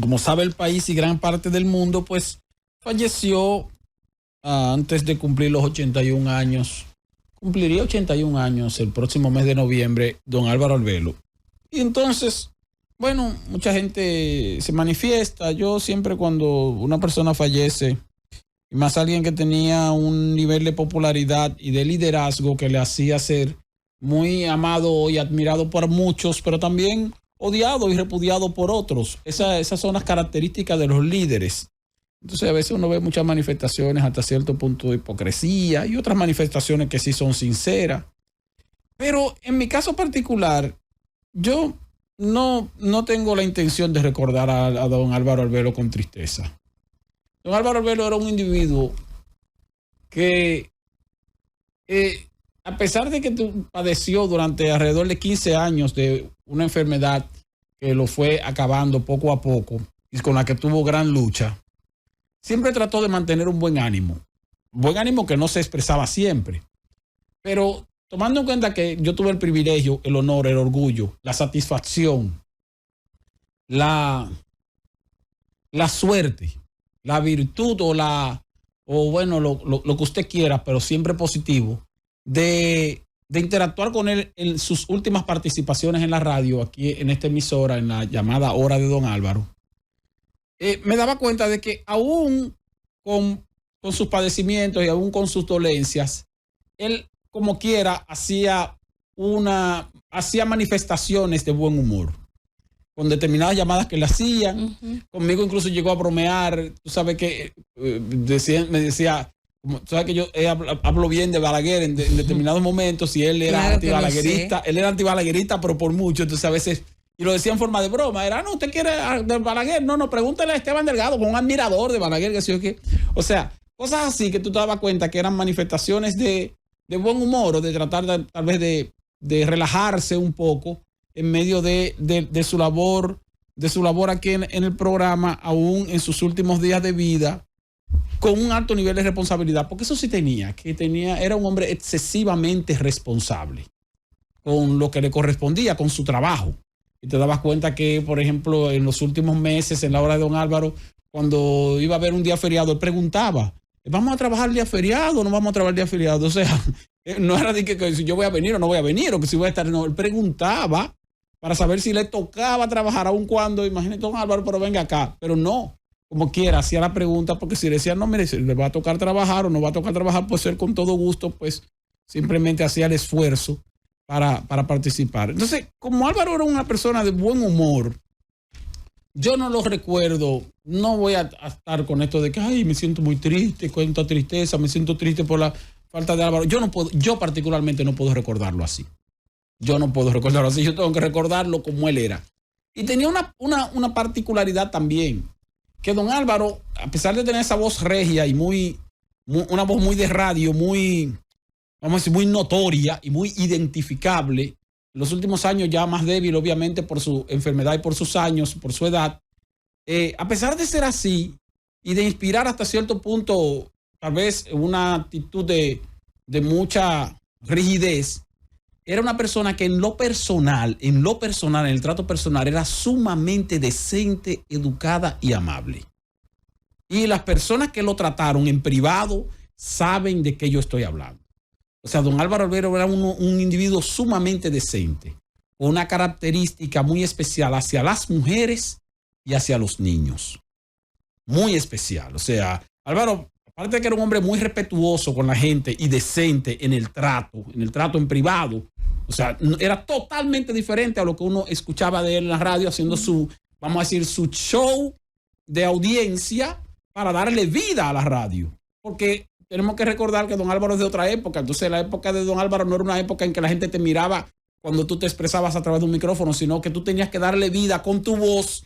como sabe el país y gran parte del mundo, pues falleció antes de cumplir los 81 años. Cumpliría 81 años el próximo mes de noviembre, don Álvaro Arbelo. Y entonces, bueno, mucha gente se manifiesta. Yo siempre cuando una persona fallece, y más alguien que tenía un nivel de popularidad y de liderazgo que le hacía ser muy amado y admirado por muchos, pero también odiado y repudiado por otros. Esas son las características de los líderes. Entonces a veces uno ve muchas manifestaciones hasta cierto punto de hipocresía y otras manifestaciones que sí son sinceras. Pero en mi caso particular, yo no tengo la intención de recordar a don Álvaro Arbelo con tristeza. Don Álvaro Arbelo era un individuo que, a pesar de que padeció durante alrededor de 15 años de una enfermedad que lo fue acabando poco a poco y con la que tuvo gran lucha, siempre trató de mantener un buen ánimo. Buen ánimo que no se expresaba siempre. Pero tomando en cuenta que yo tuve el privilegio, el honor, el orgullo, la satisfacción, la suerte, la virtud o bueno, lo que usted quiera, pero siempre positivo, de interactuar con él en sus últimas participaciones en la radio, aquí en esta emisora, en la llamada Hora de Don Álvaro, me daba cuenta de que aún con sus padecimientos y aún con sus dolencias, él como quiera hacía manifestaciones de buen humor con determinadas llamadas que le hacían. Conmigo incluso llegó a bromear. Tú sabes que me decía, tú sabes que yo hablo bien de Balaguer en determinados momentos, y él era Claro antibalaguerista. Él era antibalaguerista, pero por mucho. Entonces a veces, y lo decía en forma de broma, era, no, ¿usted quiere de Balaguer? No, pregúntale a Esteban Delgado, con un admirador de Balaguer, que sé yo qué. O sea, cosas así que tú te dabas cuenta que eran manifestaciones de buen humor, o de tratar tal vez de relajarse un poco en medio de su labor aquí en el programa, aún en sus últimos días de vida, con un alto nivel de responsabilidad, porque eso sí era un hombre excesivamente responsable con lo que le correspondía, con su trabajo. Y te dabas cuenta que, por ejemplo, en los últimos meses, en la Hora de Don Álvaro, cuando iba a haber un día feriado, él preguntaba, ¿vamos a trabajar el día feriado o no vamos a trabajar el día feriado? O sea, no era de que si yo voy a venir o no voy a venir, o que si voy a estar, no, él preguntaba para saber si le tocaba trabajar, aun cuando, imagínate, don Álvaro, pero venga acá. Pero no, como quiera, hacía la pregunta, porque si le decían, no, mire, si le va a tocar trabajar o no va a tocar trabajar, pues él con todo gusto, pues simplemente hacía el esfuerzo para participar. Entonces, como Álvaro era una persona de buen humor, yo no lo recuerdo, no voy a estar con esto de que, ay, me siento muy triste, cuánta tristeza, me siento triste por la falta de Álvaro. Yo particularmente no puedo recordarlo así. Yo no puedo recordarlo así, yo tengo que recordarlo como él era. Y tenía una particularidad también, que don Álvaro, a pesar de tener esa voz regia y una voz muy de radio, muy, vamos a decir, muy notoria y muy identificable, en los últimos años ya más débil, obviamente, por su enfermedad y por sus años, por su edad, a pesar de ser así y de inspirar hasta cierto punto, tal vez una actitud de mucha rigidez, era una persona que en lo personal, en el trato personal, era sumamente decente, educada y amable. Y las personas que lo trataron en privado saben de qué yo estoy hablando. O sea, don Álvaro Arbelo era un individuo sumamente decente, con una característica muy especial hacia las mujeres y hacia los niños. Muy especial. O sea, Álvaro, aparte de que era un hombre muy respetuoso con la gente y decente en el trato en privado, o sea, era totalmente diferente a lo que uno escuchaba de él en la radio, haciendo vamos a decir, su show de audiencia para darle vida a la radio. Porque tenemos que recordar que don Álvaro es de otra época. Entonces, la época de don Álvaro no era una época en que la gente te miraba cuando tú te expresabas a través de un micrófono, sino que tú tenías que darle vida con tu voz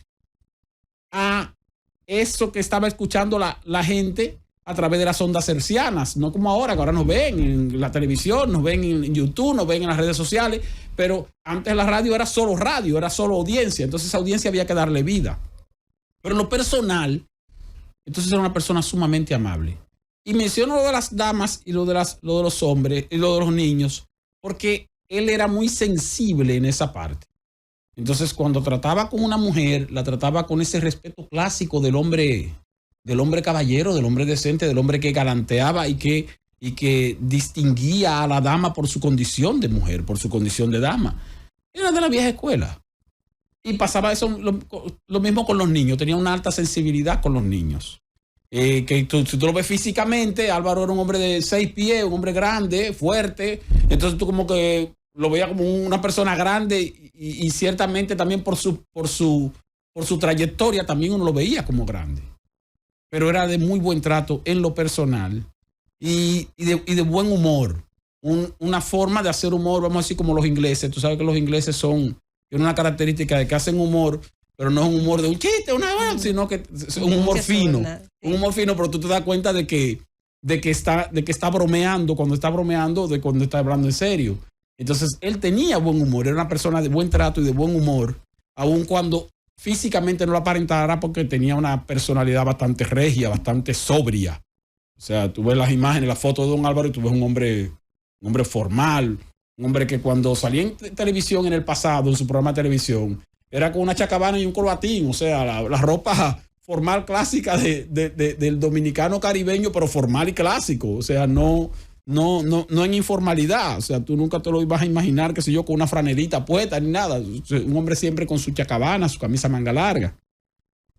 a eso que estaba escuchando la gente a través de las ondas hercianas, no como ahora, que ahora nos ven en la televisión, nos ven en YouTube, nos ven en las redes sociales, pero antes la radio, era solo audiencia, entonces esa audiencia había que darle vida. Pero en lo personal, entonces era una persona sumamente amable. Y menciono lo de las damas y lo de los hombres y lo de los niños, porque él era muy sensible en esa parte. Entonces, cuando trataba con una mujer, la trataba con ese respeto clásico del hombre caballero, del hombre decente, del hombre que galanteaba y que distinguía a la dama por su condición de mujer, por su condición de dama. Era de la vieja escuela. Y pasaba eso lo mismo con los niños. Tenía una alta sensibilidad con los niños. Si tú lo ves físicamente, Álvaro era un hombre de 6 pies, un hombre grande, fuerte. Entonces tú como que lo veías como una persona grande y ciertamente también por su trayectoria también uno lo veía como grande. Pero era de muy buen trato en lo personal y de buen humor. Una forma de hacer humor, vamos a decir como los ingleses. Tú sabes que los ingleses tienen una característica de que hacen humor, pero no es un humor de un chiste, sino que es un humor fino. Un humor fino, pero tú te das cuenta de que está bromeando, cuando está bromeando, de cuando está hablando en serio. Entonces, él tenía buen humor, era una persona de buen trato y de buen humor, aun cuando físicamente no lo aparentara, porque tenía una personalidad bastante regia, bastante sobria. O sea, tú ves las imágenes, las fotos de don Álvaro y tú ves un hombre formal, un hombre que cuando salía en televisión en el pasado, en su programa de televisión, era con una chacabana y un corbatín, o sea, la ropa formal clásica del dominicano caribeño, pero formal y clásico, o sea, no en informalidad, o sea, tú nunca te lo ibas a imaginar, qué sé yo, con una franelita puesta ni nada, un hombre siempre con su chacabana, su camisa manga larga.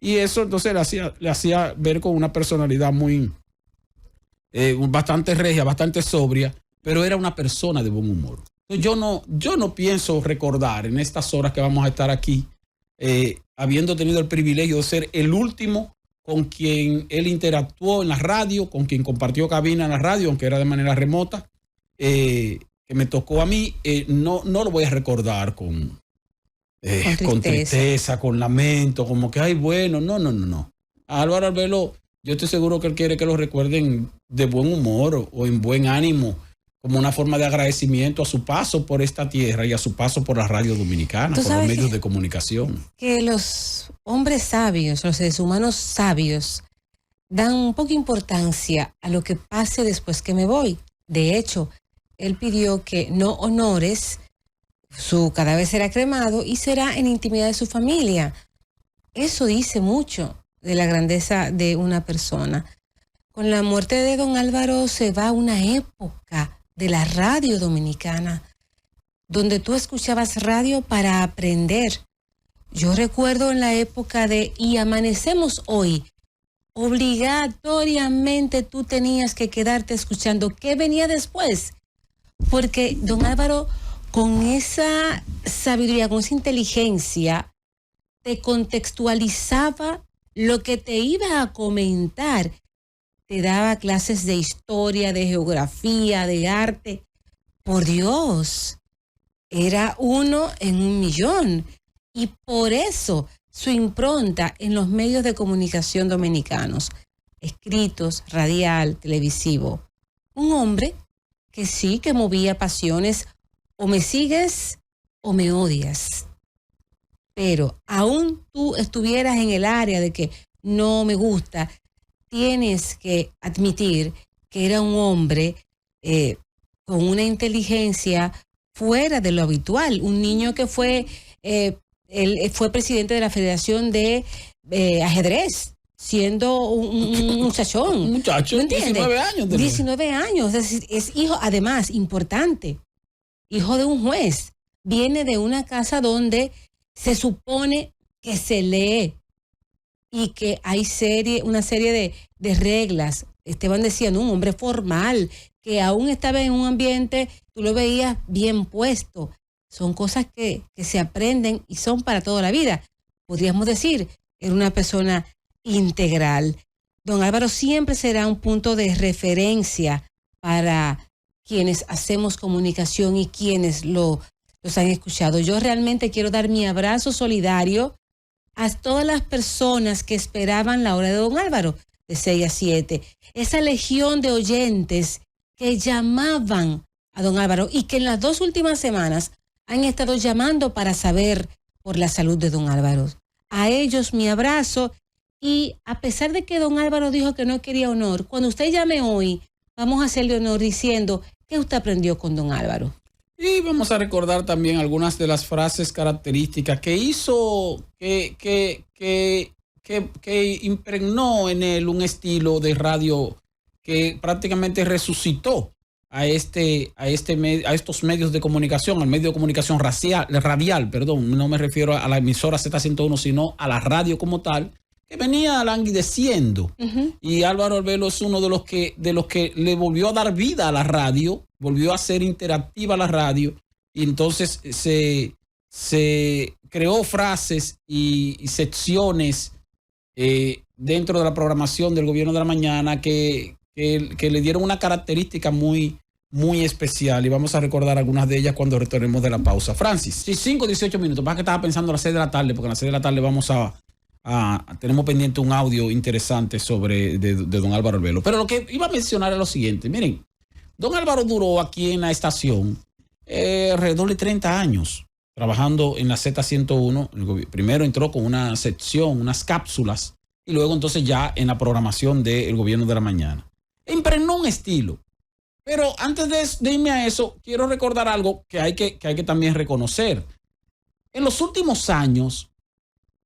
Y eso entonces le hacía ver con una personalidad muy, bastante regia, bastante sobria, pero era una persona de buen humor. Yo no pienso recordar en estas horas que vamos a estar aquí, habiendo tenido el privilegio de ser el último con quien él interactuó en la radio, con quien compartió cabina en la radio, aunque era de manera remota, que me tocó a mí, no lo voy a recordar con tristeza, con lamento, como que, ay, bueno, no. A Álvaro Arbelo, yo estoy seguro que él quiere que lo recuerden de buen humor o en buen ánimo, como una forma de agradecimiento a su paso por esta tierra y a su paso por la radio dominicana, por los medios de comunicación. Que los hombres sabios, los seres humanos sabios, dan poca importancia a lo que pase después que me voy. De hecho, él pidió que no honores, su cadáver será cremado y será en intimidad de su familia. Eso dice mucho de la grandeza de una persona. Con la muerte de don Álvaro se va una época de la radio dominicana, donde tú escuchabas radio para aprender. Yo recuerdo en la época de Y Amanecemos Hoy, obligatoriamente tú tenías que quedarte escuchando qué venía después, porque don Álvaro, con esa sabiduría, con esa inteligencia, te contextualizaba lo que te iba a comentar. Te daba clases de historia, de geografía, de arte. Por Dios, era 1 en 1.000.000. Y por eso su impronta en los medios de comunicación dominicanos, escritos, radial, televisivo. Un hombre que sí, que movía pasiones, o me sigues o me odias. Pero aún tú estuvieras en el área de que no me gusta, tienes que admitir que era un hombre con una inteligencia fuera de lo habitual. Un niño que él fue presidente de la Federación de Ajedrez, siendo un muchachón. Un muchacho, ¿me entiendes? 19 años. 19 años. Es hijo, además, importante, hijo de un juez. Viene de una casa donde se supone que se lee y que hay una serie de reglas. Esteban decía, no, un hombre formal, que aún estaba en un ambiente, tú lo veías bien puesto. Son cosas que se aprenden y son para toda la vida. Podríamos decir, era una persona integral. Don Álvaro siempre será un punto de referencia para quienes hacemos comunicación y quienes los han escuchado. Yo realmente quiero dar mi abrazo solidario a todas las personas que esperaban la hora de don Álvaro, de 6 a 7. Esa legión de oyentes que llamaban a don Álvaro y que en las 2 últimas semanas han estado llamando para saber por la salud de don Álvaro. A ellos mi abrazo, y a pesar de que don Álvaro dijo que no quería honor, cuando usted llame hoy, vamos a hacerle honor diciendo que usted aprendió con don Álvaro. Y vamos a recordar también algunas de las frases características que hizo, que impregnó en él un estilo de radio que prácticamente resucitó a estos medios de comunicación, al medio de comunicación radial, perdón, no me refiero a la emisora Z101, sino a la radio como tal, que venía languideciendo. Y Álvaro Arbelo es uno de los que le volvió a dar vida a la radio, volvió a ser interactiva la radio, y entonces se creó frases y secciones dentro de la programación del Gobierno de la Mañana que le dieron una característica muy, muy especial, y vamos a recordar algunas de ellas cuando retornemos de la pausa. Francis, sí, 5-18 minutos, más que estaba pensando a las 6 de la tarde, porque a las 6 de la tarde vamos tenemos pendiente un audio interesante de don Álvaro Arbelo. Pero lo que iba a mencionar es lo siguiente. Miren, don Álvaro duró aquí en la estación alrededor de 30 años trabajando en la Z101. Primero entró con una sección, unas cápsulas, y luego entonces ya en la programación del Gobierno de la Mañana. Impregnó un estilo. Pero antes de irme a eso, quiero recordar algo que hay que también reconocer. En los últimos años,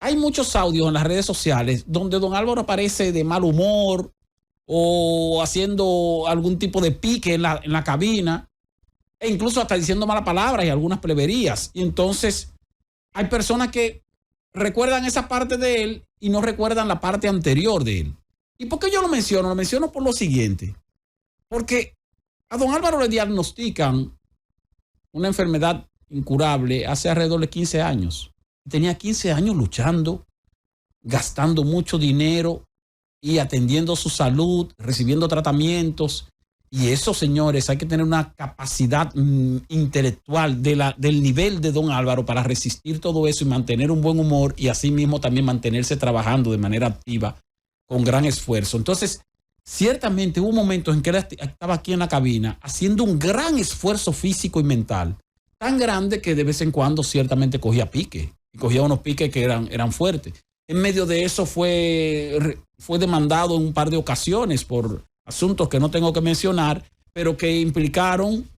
hay muchos audios en las redes sociales donde don Álvaro aparece de mal humor o haciendo algún tipo de pique en la cabina, e incluso hasta diciendo malas palabras y algunas pleberías. Y entonces hay personas que recuerdan esa parte de él y no recuerdan la parte anterior de él. ¿Y por qué yo lo menciono? Lo menciono por lo siguiente. Porque a don Álvaro le diagnostican una enfermedad incurable hace alrededor de 15 años. Tenía 15 años luchando, gastando mucho dinero y atendiendo su salud, recibiendo tratamientos. Y eso, señores, hay que tener una capacidad intelectual del nivel de don Álvaro para resistir todo eso y mantener un buen humor, y asimismo también mantenerse trabajando de manera activa con gran esfuerzo. Entonces, ciertamente hubo momentos en que él estaba aquí en la cabina haciendo un gran esfuerzo físico y mental, tan grande que de vez en cuando ciertamente cogía pique. Y cogía unos piques que eran fuertes. En medio de eso fue demandado en un par de ocasiones por asuntos que no tengo que mencionar, pero que implicaron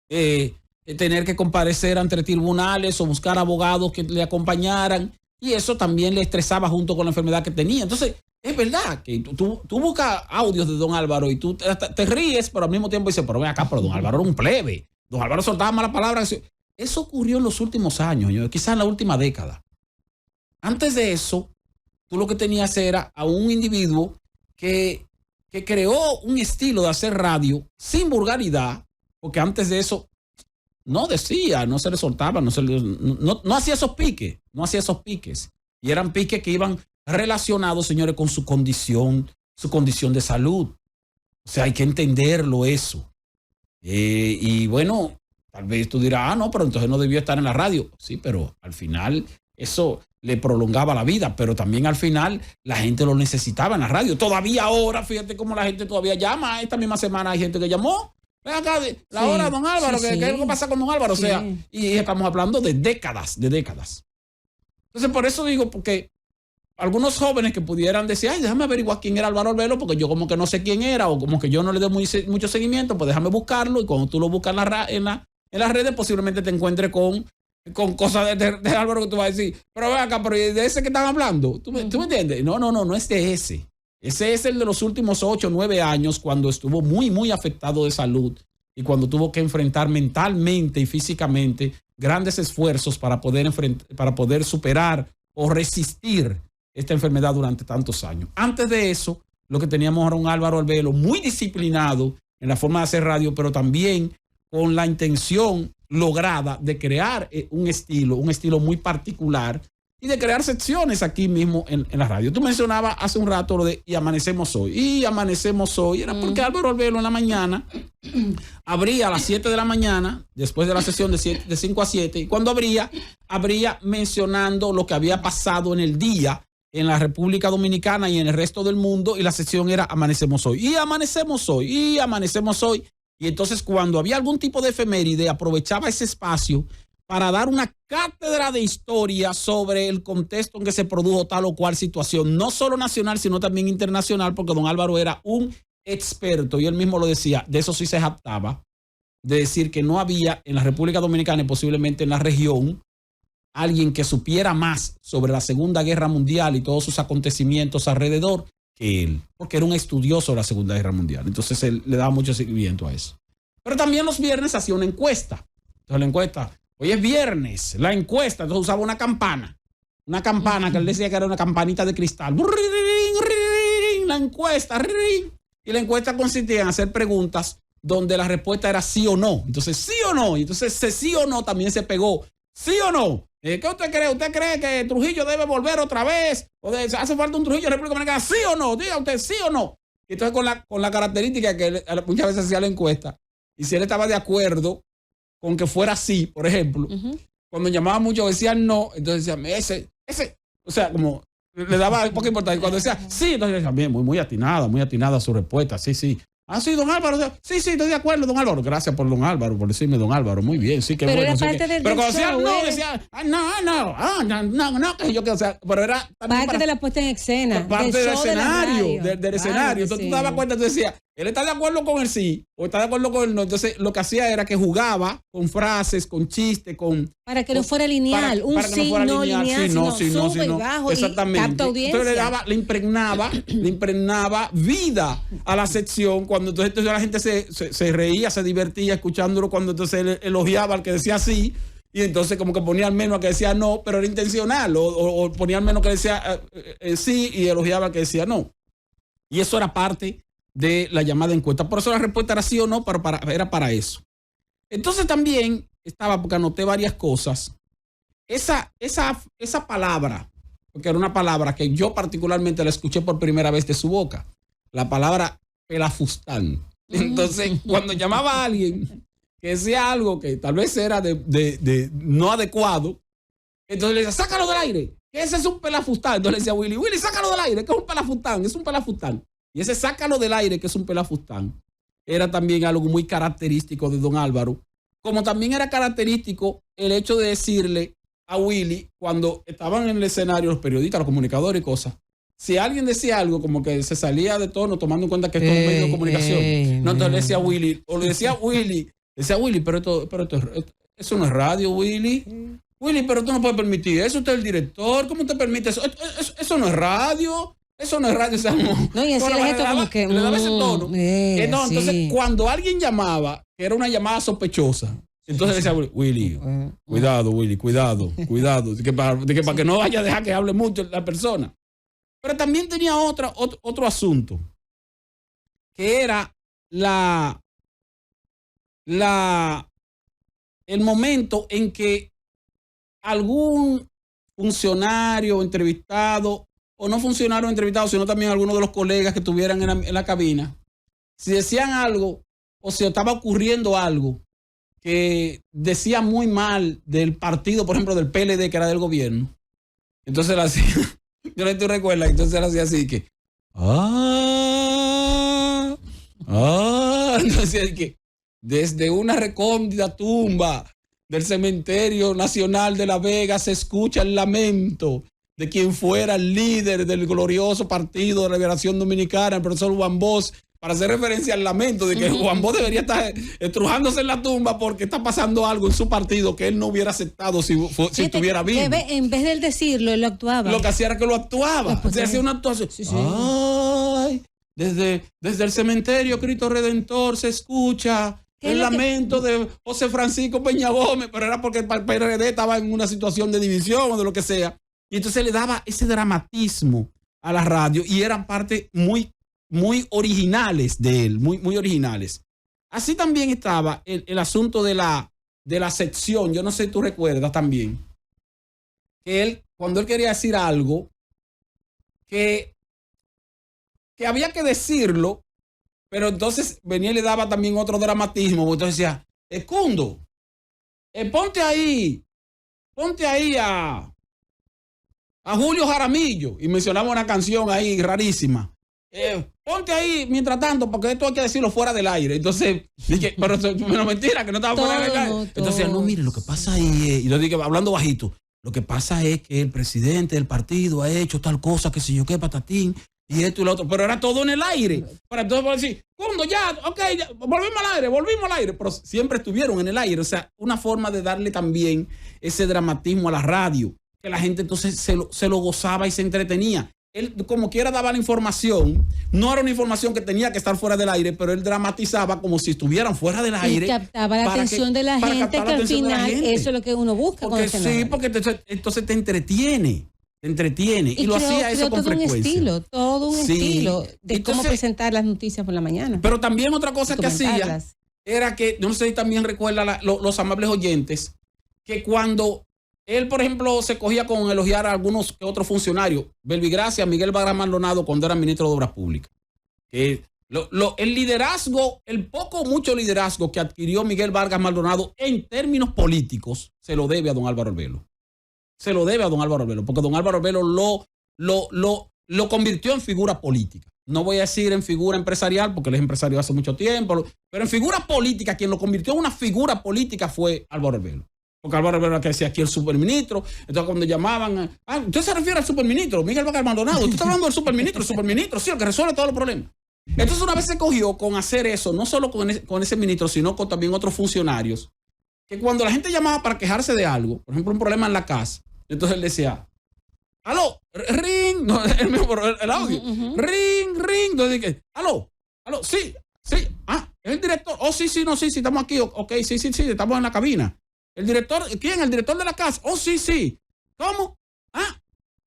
tener que comparecer ante tribunales o buscar abogados que le acompañaran, y eso también le estresaba junto con la enfermedad que tenía. Entonces, es verdad que tú buscas audios de don Álvaro y tú te ríes, pero al mismo tiempo dices, pero ven acá, pero don Álvaro era un plebe. Don Álvaro soltaba malas palabras. Eso ocurrió en los últimos años, quizás en la última década. Antes de eso, tú lo que tenías era a un individuo que creó un estilo de hacer radio sin vulgaridad, porque antes de eso no decía, no se le soltaba, no hacía esos piques, y eran piques que iban relacionados, señores, con su condición de salud. O sea, hay que entenderlo eso. Y bueno, tal vez tú dirás, no, pero entonces no debió estar en la radio. Sí, pero al final eso le prolongaba la vida, pero también al final la gente lo necesitaba en la radio. Todavía ahora, fíjate cómo la gente todavía llama. Esta misma semana hay gente que llamó. Ven acá, la hora de don Álvaro, ¿qué es lo que pasa con don Álvaro? O sea, y estamos hablando de décadas. Entonces, por eso digo, porque algunos jóvenes que pudieran decir, ay, déjame averiguar quién era Álvaro Arbelo, porque yo como que no sé quién era, o como que yo no le doy mucho seguimiento, pues déjame buscarlo, y cuando tú lo buscas en las redes, posiblemente te encuentres con cosas de Álvaro que tú vas a decir, pero ven acá, pero ¿de ese que están hablando? ¿Tú me entiendes? No es de ese. Ese es el de los últimos 8 o 9 años, cuando estuvo muy, muy afectado de salud y cuando tuvo que enfrentar mentalmente y físicamente grandes esfuerzos para poder superar o resistir esta enfermedad durante tantos años. Antes de eso, lo que teníamos era un Álvaro Arbelo muy disciplinado en la forma de hacer radio, pero también con la intención lograda de crear un estilo muy particular, y de crear secciones aquí mismo en la radio. Tú mencionabas hace un rato lo de Y Amanecemos Hoy. Era porque Álvaro Arbelo en la mañana abría a las 7 de la mañana, después de la sesión de 5 a 7, y cuando abría mencionando lo que había pasado en el día en la República Dominicana y en el resto del mundo, y la sección era Amanecemos Hoy. Y Amanecemos Hoy. Y entonces, cuando había algún tipo de efeméride, aprovechaba ese espacio para dar una cátedra de historia sobre el contexto en que se produjo tal o cual situación, no solo nacional, sino también internacional, porque don Álvaro era un experto, y él mismo lo decía, de eso sí se jactaba, de decir que no había en la República Dominicana y posiblemente en la región alguien que supiera más sobre la Segunda Guerra Mundial y todos sus acontecimientos alrededor que él, porque era un estudioso de la Segunda Guerra Mundial. Entonces él le daba mucho seguimiento a eso. Pero también los viernes hacía una encuesta. Entonces la encuesta, hoy es viernes, la encuesta, entonces usaba una campana que él decía que era una campanita de cristal. La encuesta, y la encuesta consistía en hacer preguntas donde la respuesta era sí o no. Entonces, sí o no. Y entonces, ese sí o no también se pegó. ¿Sí o no? ¿Qué usted cree? ¿Usted cree que Trujillo debe volver otra vez? ¿O hace falta un Trujillo en República Dominicana? ¿Sí o no? Diga usted, ¿sí o no? Y entonces con la característica que muchas veces hacía la encuesta, y si él estaba de acuerdo con que fuera sí, por ejemplo, cuando llamaba mucho decían no, entonces decía, ese, o sea, como le daba poca importancia. Cuando decía sí, entonces decía, bien, muy atinada su respuesta, sí. Ah, sí, don Álvaro. Sí, estoy de acuerdo, don Álvaro. Gracias por don Álvaro, por decirme don Álvaro. Muy bien, sí, que pero bueno. Era sí parte que, del pero cuando decía show, no, decía, no, que yo que, o sea, pero era parte de la puesta en escena. Parte del escenario, del claro, escenario. Entonces tú te dabas cuenta, tú decías, él está de acuerdo con el sí, o está de acuerdo con el no. Entonces lo que hacía era que jugaba con frases, con chistes, para que no fuera lineal, para que no fuera lineal, sube y bajo. Exactamente. Y capta audiencia. Entonces le impregnaba vida a la sección cuando entonces la gente se reía, se divertía escuchándolo cuando entonces él elogiaba al que decía sí. Y entonces como que ponía al menos al que decía no, pero era intencional, o ponía al menos que decía sí y elogiaba al que decía no. Y eso era parte de la llamada encuesta. Por eso la respuesta era sí o no, pero era para eso. Entonces también estaba, porque anoté varias cosas, esa palabra, porque era una palabra que yo particularmente la escuché por primera vez de su boca, la palabra pelafustán. Entonces, cuando llamaba a alguien que decía algo que tal vez era de no adecuado, entonces le decía, sácalo del aire, que ese es un pelafustán. Entonces le decía a Willy, sácalo del aire, que es un pelafustán, es un pelafustán. Y ese sácalo del aire, que es un pelafustán, era también algo muy característico de don Álvaro, como también era característico el hecho de decirle a Willy, cuando estaban en el escenario los periodistas, los comunicadores y cosas, si alguien decía algo como que se salía de tono, tomando en cuenta que esto es un medio de comunicación, no, entonces le decía a Willy, o le decía a Willy, pero eso no es radio, Willy. Willy, pero tú no puedes permitir eso, usted es el director, ¿cómo te permite eso? Eso no es radio. Eso no es radio. O sea, no, y así le como que le daba ese tono. Entonces, cuando alguien llamaba, que era una llamada sospechosa, entonces decía Willy, cuidado, Willy, cuidado. Para que no vaya a dejar que hable mucho la persona. Pero también tenía otro asunto, que era el momento en que algún funcionario entrevistado, o no funcionario entrevistado, sino también algunos de los colegas que estuvieran en la cabina, si decían algo o si estaba ocurriendo algo que decía muy mal del partido, por ejemplo, del PLD, que era del gobierno, entonces él hacía, yo no te recuerdas, entonces él hacía así que, entonces que desde una recóndita tumba del cementerio nacional de La Vega se escucha el lamento de quien fuera el líder del glorioso Partido de Liberación Dominicana, el profesor Juan Bosch, para hacer referencia al lamento de que Juan Bosch debería estar estrujándose en la tumba porque está pasando algo en su partido que él no hubiera aceptado si estuviera vivo. En vez de él decirlo, él lo actuaba. Lo que hacía era que lo actuaba. O sea, hacía una actuación. Sí. Ay, desde el cementerio Cristo Redentor se escucha el lamento de José Francisco Peña Gómez, pero era porque el PRD estaba en una situación de división o de lo que sea. Y entonces le daba ese dramatismo a la radio y eran parte muy, muy originales de él, muy, muy originales. Así también estaba el asunto de la sección. Yo no sé si tú recuerdas también que él, cuando él quería decir algo, que había que decirlo, pero entonces venía y le daba también otro dramatismo. Entonces decía, Escundo, ponte ahí a Julio Jaramillo, y mencionaba una canción ahí rarísima. Ponte ahí mientras tanto, porque esto hay que decirlo fuera del aire. Entonces, dije, pero mentira, que no estaba fuera del aire. Entonces, no, mire, lo que pasa es, y lo dije hablando bajito, lo que pasa es que el presidente del partido ha hecho tal cosa, que si yo qué, patatín, y esto y lo otro, pero era todo en el aire. Para entonces decir, Cundo, ya, ok, ya, volvimos al aire, pero siempre estuvieron en el aire. O sea, una forma de darle también ese dramatismo a la radio, que la gente entonces se lo gozaba y se entretenía. Él, como quiera, daba la información. No era una información que tenía que estar fuera del aire, pero él dramatizaba como si estuvieran fuera del aire. Y captaba la atención de la gente, que al final eso es lo que uno busca. Porque sí, porque entonces te entretiene. Y lo hacía eso con frecuencia. Todo un estilo de cómo presentar las noticias por la mañana. Pero también otra cosa que hacía era que, yo no sé si también recuerda los amables oyentes, que cuando él, por ejemplo, se cogía con elogiar a algunos que otros funcionarios, Belvigracia, Miguel Vargas Maldonado, cuando era ministro de Obras Públicas. Que el liderazgo, el poco o mucho liderazgo que adquirió Miguel Vargas Maldonado en términos políticos, se lo debe a don Álvaro Arbelo. Se lo debe a don Álvaro Arbelo, porque don Álvaro Arbelo lo convirtió en figura política. No voy a decir en figura empresarial, porque él es empresario hace mucho tiempo, pero en figura política, quien lo convirtió en una figura política fue Álvaro Arbelo. Porque Álvaro Arbelo que decía aquí el superministro. Entonces cuando llamaban, usted se refiere al superministro, Miguel Vargas Maldonado, usted está hablando del superministro, sí, el que resuelve todos los problemas. Entonces una vez se cogió con hacer eso, no solo con ese ministro, sino con también otros funcionarios, que cuando la gente llamaba para quejarse de algo, por ejemplo un problema en la casa, entonces él decía, aló, ring, no, el audio, ring, entonces, aló, sí, es el director, sí, estamos aquí, ok, sí, estamos en la cabina. El director, ¿quién? El director de la casa, sí, ¿cómo?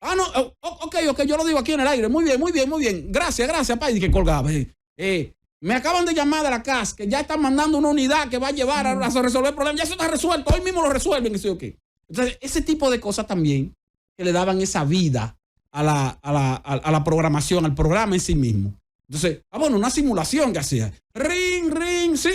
No, ok, yo lo digo aquí en el aire, muy bien, gracias, pa, y que colgaba, me acaban de llamar de la casa, que ya están mandando una unidad que va a llevar a resolver el problema, ya eso está resuelto, hoy mismo lo resuelven, que sí, ok. Entonces, ese tipo de cosas también que le daban esa vida a la programación, al programa en sí mismo. Entonces, una simulación que hacía. Ring, sí,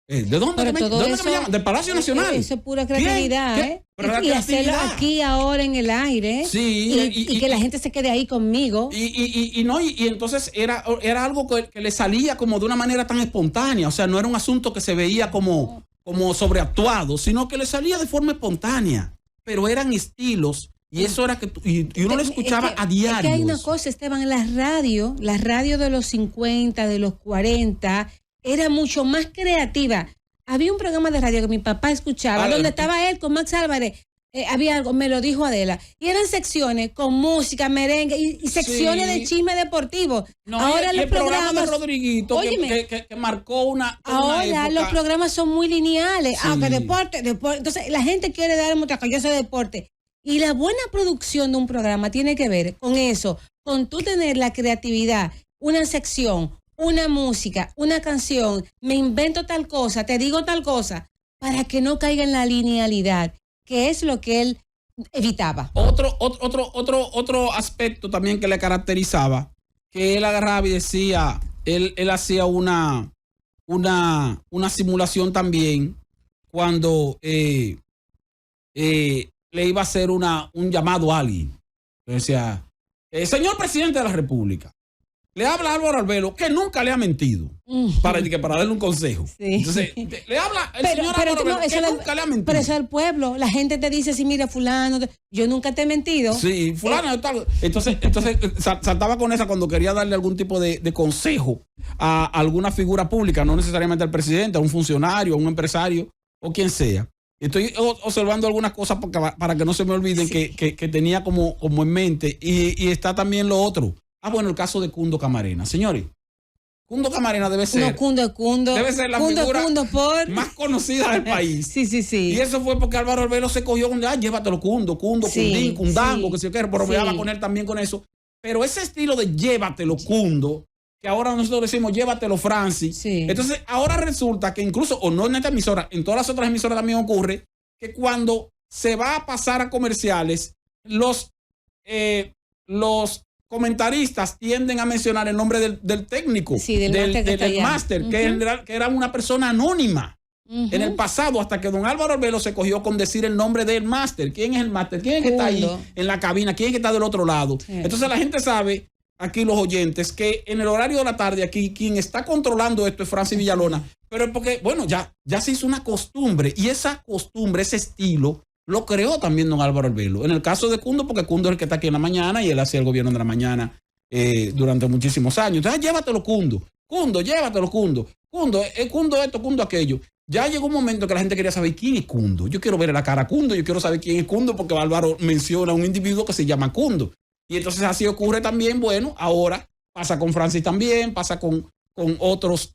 ¿de dónde me llaman? Del Palacio Nacional. Eso es pura creatividad, Y hacerlo aquí ahora en el aire. Sí. Y que la gente se quede ahí conmigo. Y entonces era algo que le salía como de una manera tan espontánea. O sea, no era un asunto que se veía como sobreactuado, sino que le salía de forma espontánea. Pero eran estilos. Y eso era y uno lo escuchaba a diario. Es que hay una cosa, Esteban, la radio de los 50, de los 40, era mucho más creativa. Había un programa de radio que mi papá escuchaba, donde estaba él con Max Álvarez. Había algo, me lo dijo Adela. Y eran secciones con música, merengue y secciones de chisme deportivo. No, ahora los programas de Rodriguito, que marcó una ahora los programas son muy lineales. Que deporte. Entonces la gente quiere dar mucha que yo soy deporte. Y la buena producción de un programa tiene que ver con eso, con tú tener la creatividad, una sección, una música, una canción, me invento tal cosa, te digo tal cosa, para que no caiga en la linealidad, que es lo que él evitaba. Otro aspecto también que le caracterizaba, que él agarraba y decía, él hacía una simulación también cuando le iba a hacer un llamado a alguien. Decía, señor presidente de la República, le habla a Álvaro Arbelo, que nunca le ha mentido, para darle un consejo. Sí. Entonces, le habla el señor Álvaro Arbelo, que nunca le ha mentido. Pero eso es el pueblo. La gente te dice, sí, mira, fulano, yo nunca te he mentido. Sí, fulano, tal. Entonces saltaba con esa cuando quería darle algún tipo de consejo a alguna figura pública, no necesariamente al presidente, a un funcionario, a un empresario, o quien sea. Estoy observando algunas cosas para que no se me olviden que tenía como en mente. Y está también lo otro. Bueno, el caso de Cundo Camarena. Señores, Cundo Camarena debe ser... Debe ser la figura más conocida del país. Sí. Y eso fue porque Álvaro Arbelo se cogió con... llévatelo Cundo, Cundín, Cundango, que se quiere, bromeaba con él también con eso. Pero ese estilo de llévatelo Cundo, que ahora nosotros decimos llévatelo Francis. Sí. Entonces, ahora resulta que incluso, o no en esta emisora, en todas las otras emisoras también ocurre, que cuando se va a pasar a comerciales, los comentaristas tienden a mencionar el nombre del técnico, del máster, que era una persona anónima en el pasado, hasta que don Álvaro Arbelo se cogió con decir el nombre del máster. ¿Quién es el máster? ¿Quién es que está ahí en la cabina? ¿Quién es que está del otro lado? Sí. Entonces la gente sabe, aquí los oyentes, que en el horario de la tarde aquí quien está controlando esto es Francis Villalona, pero es porque, bueno, ya se hizo una costumbre, y esa costumbre, ese estilo, lo creó también don Álvaro Arbelo. En el caso de Cundo, porque Cundo es el que está aquí en la mañana y él hacía el gobierno de la mañana durante muchísimos años. Entonces, llévatelo, Cundo. Cundo, llévatelo, Cundo. Cundo, Cundo esto, Cundo aquello. Ya llegó un momento que la gente quería saber quién es Cundo. Yo quiero ver la cara a Cundo, yo quiero saber quién es Cundo, porque Álvaro menciona a un individuo que se llama Cundo. Y entonces así ocurre también, bueno, ahora pasa con Francis también, pasa con otros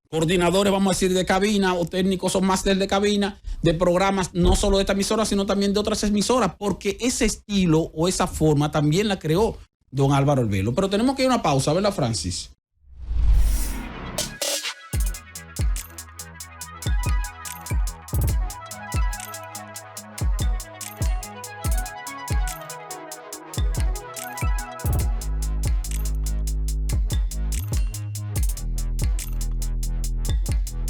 coordinadores, vamos a decir, de cabina o técnicos o máster de cabina, de programas, no solo de esta emisora, sino también de otras emisoras, porque ese estilo o esa forma también la creó don Álvaro Arbelo. Pero tenemos que ir a una pausa, ¿verdad, Francis?